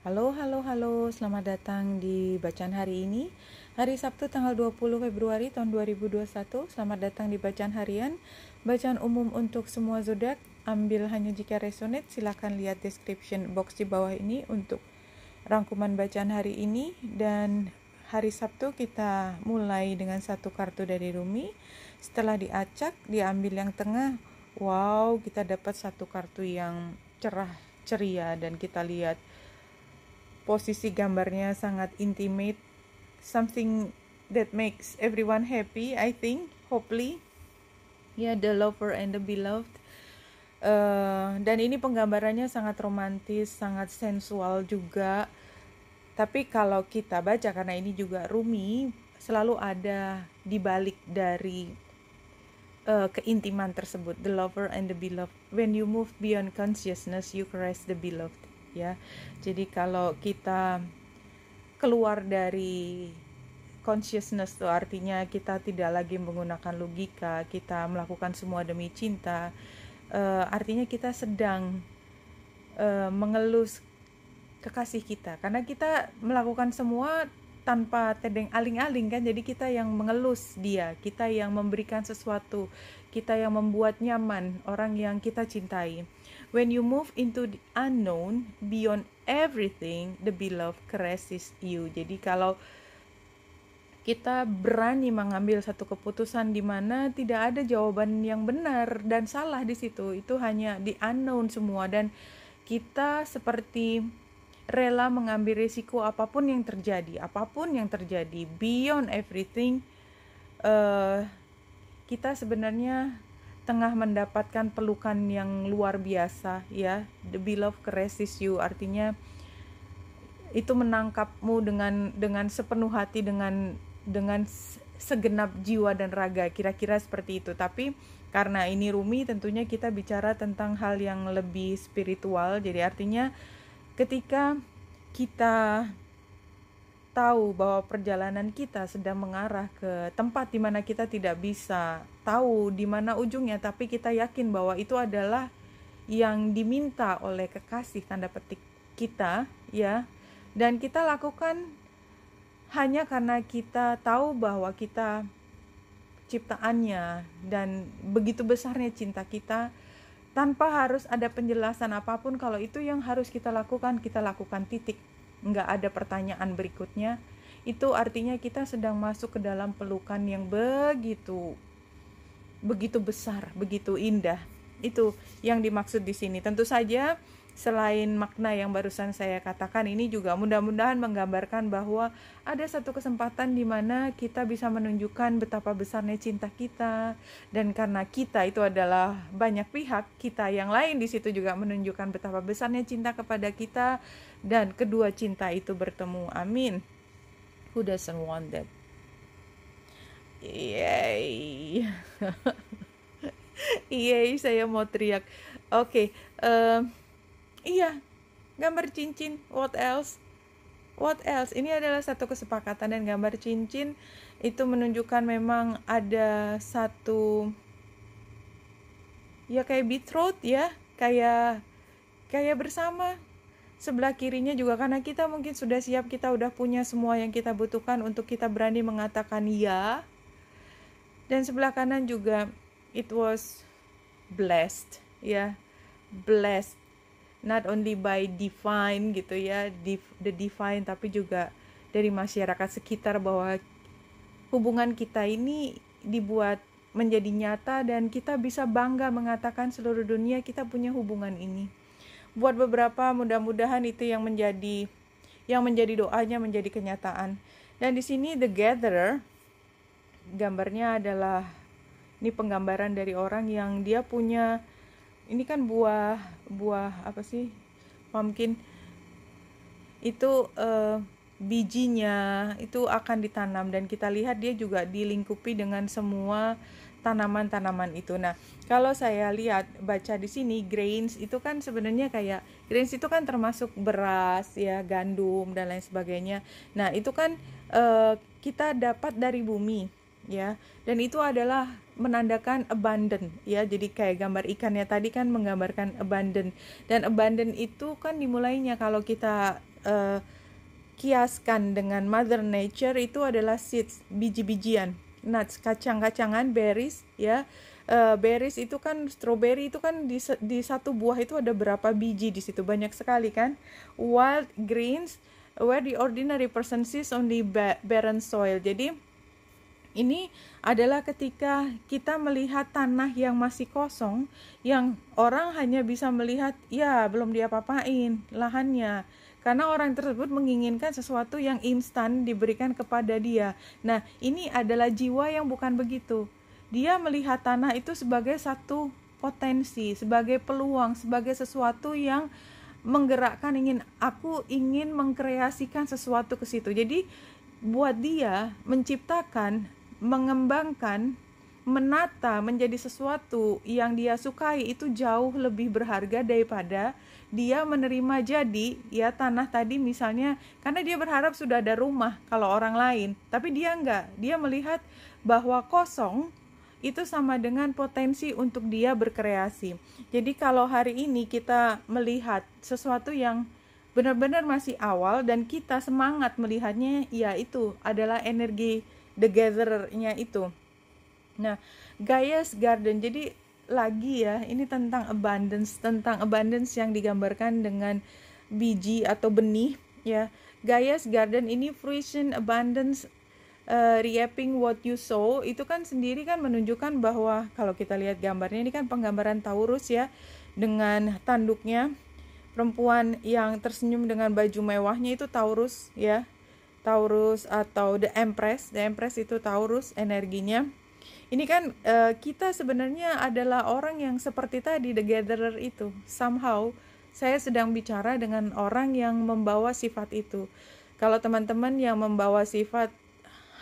Halo, halo, halo. Selamat datang di bacaan hari ini. Hari Sabtu tanggal 20 Februari tahun 2021. Selamat datang di bacaan harian. Bacaan umum untuk semua zodiak. Ambil hanya jika resonate. Silakan lihat description box di bawah ini untuk rangkuman bacaan hari ini. Dan hari Sabtu kita mulai dengan satu kartu dari Rumi. Setelah diacak, diambil yang tengah. Wow, kita dapat satu kartu yang cerah, ceria, dan kita lihat posisi gambarnya sangat intimate, something that makes everyone happy, I think, hopefully. Ya, the lover and the beloved. Dan ini penggambarannya sangat romantis, sangat sensual juga. Tapi kalau kita baca, karena ini juga Rumi, selalu ada di balik dari keintiman tersebut, the lover and the beloved. When you move beyond consciousness, you caress the beloved. Ya, jadi kalau kita keluar dari consciousness itu artinya kita tidak lagi menggunakan logika, kita melakukan semua demi cinta. Artinya kita sedang mengelus kekasih kita, karena kita melakukan semua tanpa tedeng aling-aling kan, jadi kita yang mengelus dia, kita yang memberikan sesuatu, kita yang membuat nyaman orang yang kita cintai. When you move into the unknown, beyond everything, the beloved caresses you. Jadi kalau kita berani mengambil satu keputusan di mana tidak ada jawaban yang benar dan salah di situ, itu hanya di unknown semua, dan kita seperti rela mengambil risiko apapun yang terjadi, beyond everything. Kita sebenarnya tengah mendapatkan pelukan yang luar biasa, ya. The beloved caresses you, artinya itu menangkapmu dengan sepenuh hati, dengan segenap jiwa dan raga, kira-kira seperti itu. Tapi karena ini Rumi, tentunya kita bicara tentang hal yang lebih spiritual. Jadi artinya ketika kita tahu bahwa perjalanan kita sedang mengarah ke tempat di mana kita tidak bisa tahu di mana ujungnya, tapi kita yakin bahwa itu adalah yang diminta oleh kekasih tanda petik kita, ya. Dan kita lakukan hanya karena kita tahu bahwa kita ciptaannya dan begitu besarnya cinta kita, tanpa harus ada penjelasan apapun. Kalau itu yang harus kita lakukan titik. Nggak ada pertanyaan berikutnya. Itu artinya kita sedang masuk ke dalam pelukan yang begitu besar, begitu indah. Itu yang dimaksud di sini. Tentu saja selain makna yang barusan saya katakan, ini juga mudah-mudahan menggambarkan bahwa ada satu kesempatan di mana kita bisa menunjukkan betapa besarnya cinta kita, dan karena kita itu adalah banyak pihak, kita yang lain di situ juga menunjukkan betapa besarnya cinta kepada kita, dan kedua cinta itu bertemu. Amin. Who doesn't want that? Yay. Yay, saya mau teriak. Oke, iya, gambar cincin. What else? Ini adalah satu kesepakatan, dan gambar cincin itu menunjukkan memang ada satu, ya kayak betrothed, ya, kayak bersama. Sebelah kirinya juga, karena kita mungkin sudah siap, kita udah punya semua yang kita butuhkan untuk kita berani mengatakan ya. Dan sebelah kanan juga, it was blessed, ya, blessed. Not only by divine gitu ya, the divine, tapi juga dari masyarakat sekitar, bahwa hubungan kita ini dibuat menjadi nyata, dan kita bisa bangga mengatakan seluruh dunia kita punya hubungan ini. Buat beberapa, mudah-mudahan itu yang menjadi doanya menjadi kenyataan. Dan di sini the gatherer, gambarnya adalah, ini penggambaran dari orang yang dia punya, ini kan buah apa sih, pumpkin itu, bijinya itu akan ditanam, dan kita lihat dia juga dilingkupi dengan semua tanaman-tanaman itu. Nah, kalau saya lihat baca di sini, grains itu kan sebenarnya kayak, grains itu kan termasuk beras, ya, gandum dan lain sebagainya. Nah, itu kan kita dapat dari bumi, ya, dan itu adalah menandakan abundant, ya. Jadi kayak gambar ikannya tadi kan menggambarkan abundant, dan abundant itu kan dimulainya kalau kita kiaskan dengan Mother Nature itu adalah seeds, biji-bijian, nuts, kacang-kacangan, berries ya. Berries itu kan, strawberry itu kan di satu buah itu ada berapa biji di situ, banyak sekali kan. Wild greens where the ordinary person sees only barren soil. Jadi ini adalah ketika kita melihat tanah yang masih kosong, yang orang hanya bisa melihat, ya belum diapa-apain lahannya. Karena orang tersebut menginginkan sesuatu yang instan diberikan kepada dia. Nah, ini adalah jiwa yang bukan begitu. Dia melihat tanah itu sebagai satu potensi, sebagai peluang, sebagai sesuatu yang menggerakkan, aku ingin mengkreasikan sesuatu ke situ. Jadi, buat dia menciptakan, mengembangkan, menata menjadi sesuatu yang dia sukai itu jauh lebih berharga daripada dia menerima jadi ya tanah tadi misalnya, karena dia berharap sudah ada rumah kalau orang lain, tapi dia enggak, dia melihat bahwa kosong itu sama dengan potensi untuk dia berkreasi. Jadi kalau hari ini kita melihat sesuatu yang benar-benar masih awal dan kita semangat melihatnya, ya itu adalah energi the gatherer-nya itu. Nah, Gaia's Garden, jadi lagi ya, ini tentang abundance yang digambarkan dengan biji atau benih ya. Gaia's Garden ini fruition, abundance, reaping what you sow, itu kan sendiri kan menunjukkan bahwa kalau kita lihat gambarnya ini kan penggambaran Taurus ya, dengan tanduknya, perempuan yang tersenyum dengan baju mewahnya itu Taurus ya. Taurus atau the Empress itu Taurus energinya. Ini kan kita sebenarnya adalah orang yang seperti tadi the gatherer itu. Somehow saya sedang bicara dengan orang yang membawa sifat itu. Kalau teman-teman yang membawa sifat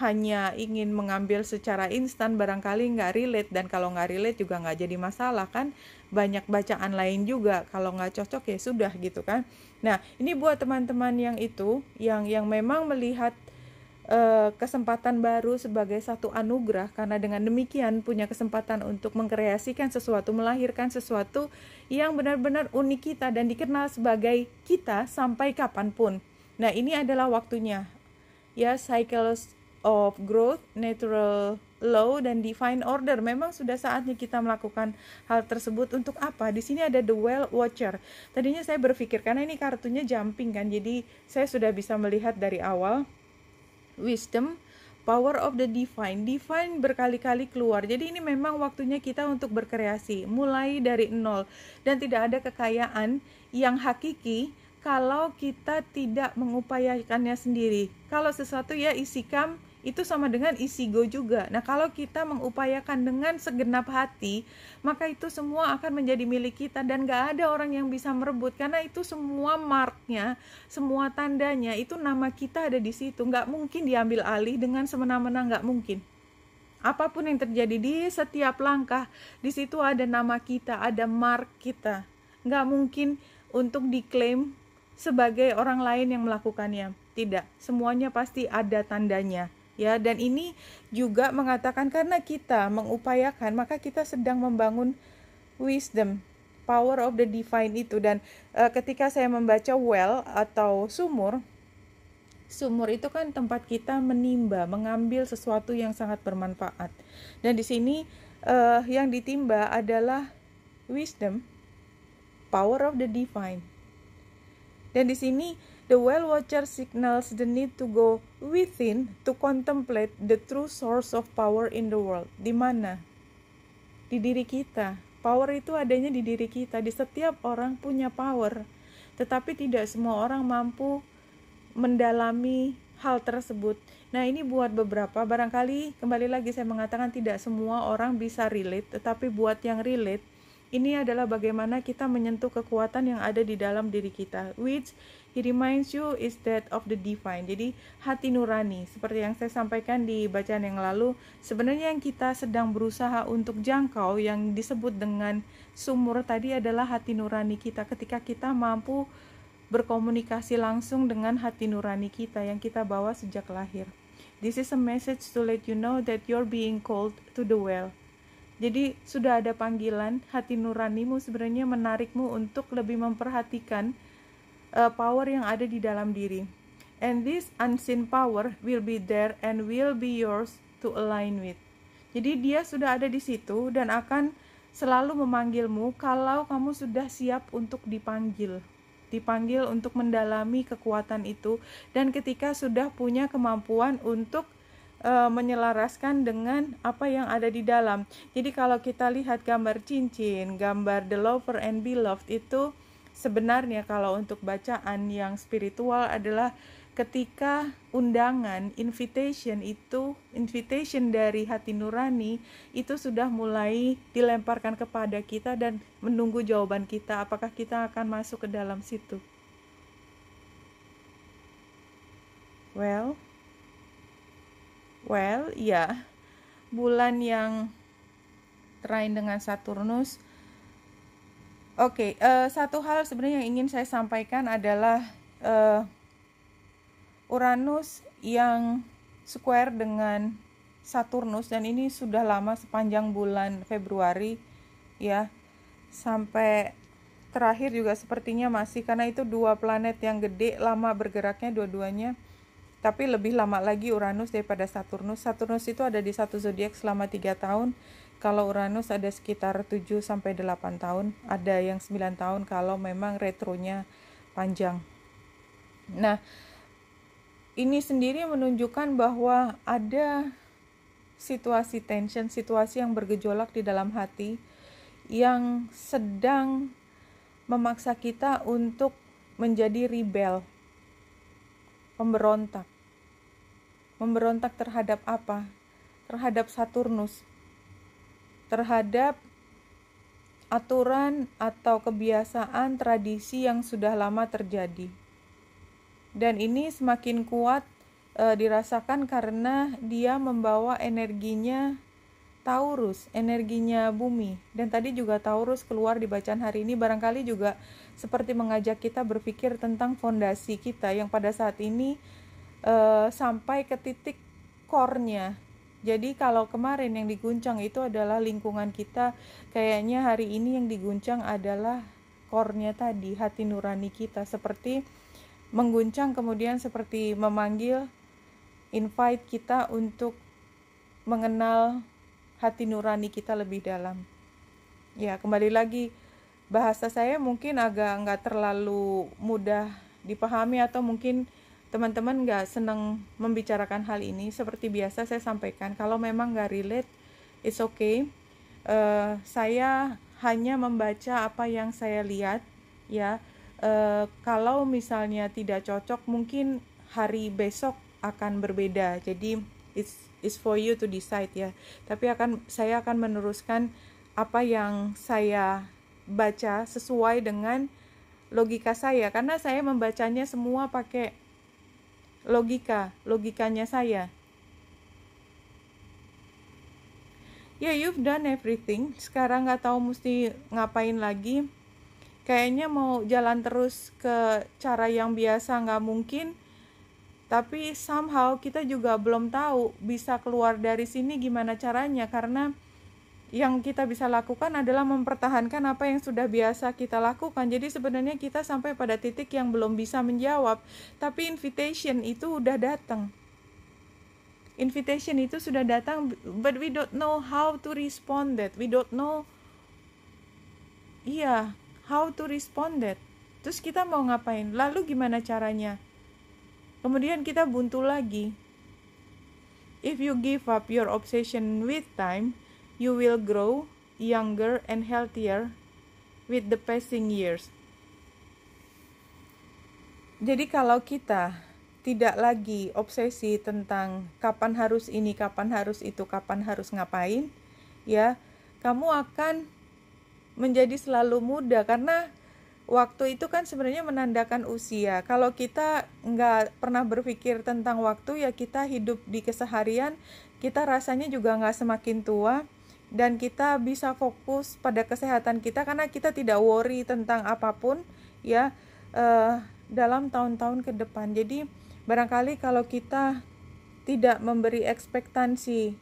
hanya ingin mengambil secara instan, barangkali nggak relate, dan kalau nggak relate juga nggak jadi masalah kan, banyak bacaan lain juga, kalau nggak cocok ya sudah gitu kan. Nah, ini buat teman-teman yang itu, yang memang melihat kesempatan baru sebagai satu anugerah, karena dengan demikian punya kesempatan untuk mengkreasikan sesuatu, melahirkan sesuatu yang benar-benar unik kita dan dikenal sebagai kita sampai kapanpun. Nah, ini adalah waktunya ya, cycles of growth, natural law, dan divine order. Memang sudah saatnya kita melakukan hal tersebut. Untuk apa? Di sini ada the well watcher. Tadinya saya berpikir, karena ini kartunya jumping kan, jadi saya sudah bisa melihat dari awal. Wisdom, power of the divine berkali-kali keluar. Jadi ini memang waktunya kita untuk berkreasi, mulai dari nol, dan tidak ada kekayaan yang hakiki kalau kita tidak mengupayakannya sendiri. Kalau sesuatu ya isi come, itu sama dengan isi go juga. Nah, kalau kita mengupayakan dengan segenap hati, maka itu semua akan menjadi milik kita dan gak ada orang yang bisa merebut, karena itu semua marknya, semua tandanya, itu nama kita ada di situ. Gak mungkin diambil alih dengan semena-mena, gak mungkin. Apapun yang terjadi di setiap langkah, di situ ada nama kita, ada mark kita. Gak mungkin untuk diklaim sebagai orang lain yang melakukannya. Tidak, semuanya pasti ada tandanya. Ya, dan ini juga mengatakan karena kita mengupayakan, maka kita sedang membangun wisdom, power of the divine itu. Dan ketika saya membaca well atau sumur itu kan tempat kita menimba, mengambil sesuatu yang sangat bermanfaat. Dan di sini yang ditimba adalah wisdom, power of the divine. Dan di sini the well watcher signals the need to go within to contemplate the true source of power in the world. Di mana? Di diri kita. Power itu adanya di diri kita. Di setiap orang punya power, tetapi tidak semua orang mampu mendalami hal tersebut. Nah, ini buat beberapa, barangkali kembali lagi saya mengatakan tidak semua orang bisa relate, tetapi buat yang relate, ini adalah bagaimana kita menyentuh kekuatan yang ada di dalam diri kita, which he reminds you is that of the divine. Jadi hati nurani, seperti yang saya sampaikan di bacaan yang lalu, sebenarnya yang kita sedang berusaha untuk jangkau yang disebut dengan sumur tadi adalah hati nurani kita, ketika kita mampu berkomunikasi langsung dengan hati nurani kita yang kita bawa sejak lahir. This is a message to let you know that you're being called to the well. Jadi sudah ada panggilan, hati nuranimu sebenarnya menarikmu untuk lebih memperhatikan power yang ada di dalam diri. And this unseen power will be there and will be yours to align with. Jadi dia sudah ada di situ dan akan selalu memanggilmu kalau kamu sudah siap untuk dipanggil untuk mendalami kekuatan itu, dan ketika sudah punya kemampuan untuk menyelaraskan dengan apa yang ada di dalam. Jadi kalau kita lihat gambar cincin, gambar the lover and beloved, itu sebenarnya kalau untuk bacaan yang spiritual adalah ketika undangan, invitation dari hati nurani itu sudah mulai dilemparkan kepada kita dan menunggu jawaban kita, apakah kita akan masuk ke dalam situ. Well, ya, bulan yang trine dengan Saturnus. Oke, satu hal sebenarnya yang ingin saya sampaikan adalah Uranus yang square dengan Saturnus, dan ini sudah lama, sepanjang bulan Februari ya, sampai terakhir juga sepertinya masih, karena itu dua planet yang gede, lama bergeraknya dua-duanya. Tapi lebih lama lagi Uranus daripada Saturnus. Saturnus itu ada di satu zodiak selama 3 tahun. Kalau Uranus ada sekitar 7-8 tahun. Ada yang 9 tahun kalau memang retronya panjang. Nah, ini sendiri menunjukkan bahwa ada situasi tension, situasi yang bergejolak di dalam hati yang sedang memaksa kita untuk menjadi rebel, pemberontak. Memberontak terhadap apa? Terhadap Saturnus. Terhadap aturan atau kebiasaan, tradisi yang sudah lama terjadi. Dan ini semakin kuat dirasakan karena dia membawa energinya Taurus, energinya bumi. Dan tadi juga Taurus keluar di bacaan hari ini, barangkali juga seperti mengajak kita berpikir tentang fondasi kita yang pada saat ini sampai ke titik core-nya. Jadi kalau kemarin yang diguncang itu adalah lingkungan kita, kayaknya hari ini yang diguncang adalah core-nya tadi, hati nurani kita. Seperti mengguncang, kemudian seperti memanggil, invite kita untuk mengenal hati nurani kita lebih dalam. Ya, kembali lagi, bahasa saya mungkin agak nggak terlalu mudah dipahami, atau mungkin teman-teman nggak senang membicarakan hal ini. Seperti biasa saya sampaikan, kalau memang nggak relate, it's okay. Saya hanya membaca apa yang saya lihat, ya. Kalau misalnya tidak cocok, mungkin hari besok akan berbeda. Jadi it's for you to decide ya. Tapi saya akan meneruskan apa yang saya baca sesuai dengan logika saya, karena saya membacanya semua pakai logikanya saya. Ya, you've done everything. Sekarang nggak tahu mesti ngapain lagi. Kayaknya mau jalan terus ke cara yang biasa nggak mungkin. Tapi somehow kita juga belum tahu bisa keluar dari sini gimana caranya, karena yang kita bisa lakukan adalah mempertahankan apa yang sudah biasa kita lakukan. Jadi sebenarnya kita sampai pada titik yang belum bisa menjawab, tapi invitation itu udah datang. Invitation itu sudah datang, but we don't know how to respond that. We don't know how to respond that. Terus kita mau ngapain? Lalu gimana caranya? Kemudian kita buntu lagi. If you give up your obsession with time, you will grow younger and healthier with the passing years. Jadi kalau kita tidak lagi obsesi tentang kapan harus ini, kapan harus itu, kapan harus ngapain, ya, kamu akan menjadi selalu muda, karena waktu itu kan sebenarnya menandakan usia. Kalau kita nggak pernah berpikir tentang waktu, ya kita hidup di keseharian, kita rasanya juga nggak semakin tua, dan kita bisa fokus pada kesehatan kita karena kita tidak worry tentang apapun ya dalam tahun-tahun ke depan. Jadi barangkali kalau kita tidak memberi ekspektasi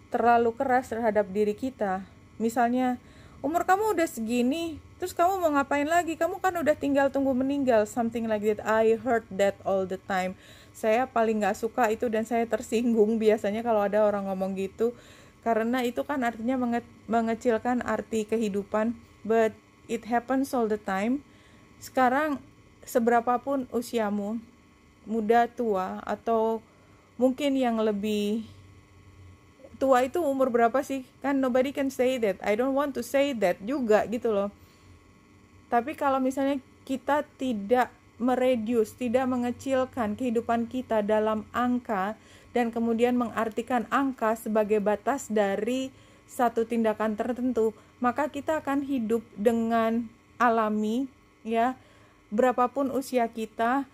terlalu keras terhadap diri kita, misalnya umur kamu udah segini, terus kamu mau ngapain lagi? Kamu kan udah tinggal tunggu meninggal, something like that. I heard that all the time. Saya paling gak suka itu dan saya tersinggung biasanya kalau ada orang ngomong gitu, karena itu kan artinya mengecilkan arti kehidupan. But it happens all the time. Sekarang seberapapun usiamu, muda, tua, atau mungkin yang lebih tua itu umur berapa sih? Kan nobody can say that. I don't want to say that juga gitu loh. Tapi kalau misalnya kita tidak tidak mengecilkan kehidupan kita dalam angka, dan kemudian mengartikan angka sebagai batas dari satu tindakan tertentu, maka kita akan hidup dengan alami, ya. Berapapun usia kita,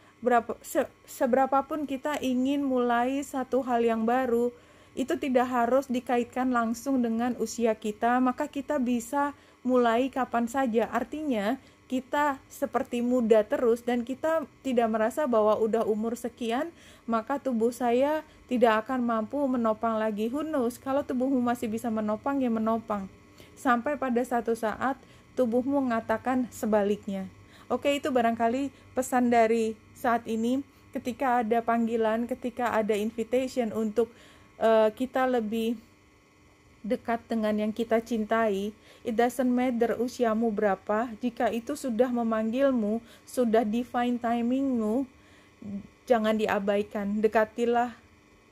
seberapapun kita ingin mulai satu hal yang baru, itu tidak harus dikaitkan langsung dengan usia kita, maka kita bisa mulai kapan saja. Artinya kita seperti muda terus dan kita tidak merasa bahwa udah umur sekian maka tubuh saya tidak akan mampu menopang lagi. Who knows, kalau tubuhmu masih bisa menopang, ya menopang sampai pada satu saat tubuhmu mengatakan sebaliknya. Oke, itu barangkali pesan dari saat ini. Ketika ada panggilan, ketika ada invitation untuk kita lebih dekat dengan yang kita cintai, it doesn't matter usiamu berapa, jika itu sudah memanggilmu, sudah divine timingmu, jangan diabaikan. Dekatilah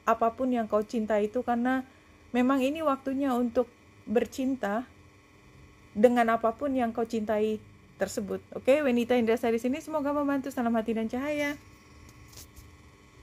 apapun yang kau cinta itu, karena memang ini waktunya untuk bercinta dengan apapun yang kau cintai tersebut. Oke, Wenita Indrasari sini, semoga membantu. Salam hati dan cahaya.